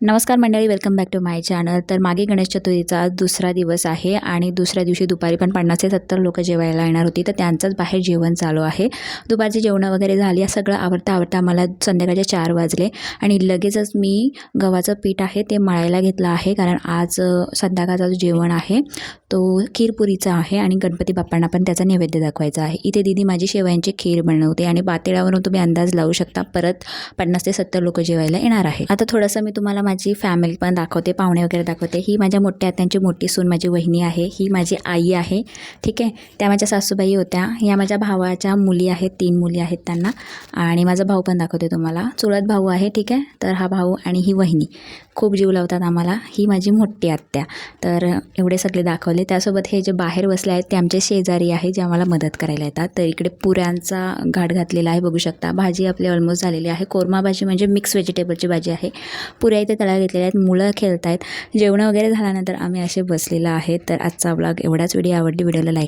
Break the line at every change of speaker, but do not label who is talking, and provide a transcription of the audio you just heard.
नमस्कार मंडळी, welcome back to my channel. तर मागे गणेश चतुर्थीचा आज दुसरा दिवस आहे आणि दुसऱ्या दिवशी दुपारी पण 50 ते 70 लोक जेवायला येणार होती. तर त्यांचंच बाहेर जेवण चालू आहे. दुपारची जेवणं वगैरे झाली. सगळं आवरता मला संध्याकाळचे 4 वाजले आणि लगेचच मी गव्हाचं पीठ आहे ते मळायला घेतलं आहे. कारण आज संध्याकाळचा जो जेवण आहे तो खीरपुरीचा आहे आणि गणपती बाप्पांना पण त्याचा नैवेद्य दाखवायचा आहे. इथे दीदी माझी शेवयांची खीर बनवते आणि पातेल्यावरून तुम्ही अंदाज लावू शकता परत 50 ते 70 लोक जेवायला येणार आहे. आता थोडंसं मी तुम्हाला माझी फॅमिली पण दाखवते, पाहुणे वगैरे दाखवते. ही माझ्या मोठ्या आत्यांची मोठी सून माझी वहिनी आहे. ही माझी आई आहे. ठीक आहे. त्या माझ्या सासूबाई होत्या. ह्या माझ्या भावाच्या मुली आहेत, 3 मुली आहेत त्यांना. आणि माझा भाऊ पण दाखवते तुम्हाला, चुलत भाऊ आहे. ठीक आहे. तर हा भाऊ आणि ही वहिनी खूप जीव लावतात आम्हाला. ही माझी मोठी आत्या. तर एवढे सगळे दाखवले. त्यासोबत हे जे बाहेर बसले आहेत ते आमचे शेजारी आहे, जे आम्हाला मदत करायला येतात. तर इकडे पुऱ्यांचा घाट घातलेला आहे, बघू शकता. भाजी आपली ऑलमोस्ट झालेली आहे. कोरमा भाजी म्हणजे मिक्स व्हेजिटेबलची भाजी आहे. पुऱ्या इथे तळा घेतलेल्या आहेत. मुलं खेळत आहेत. जेवणं वगैरे झाल्यानंतर आम्ही असे बसलेलं आहे. तर आजचा व्लॉग एवढाच. व्हिडिओ आवडली, व्हिडिओला लाईक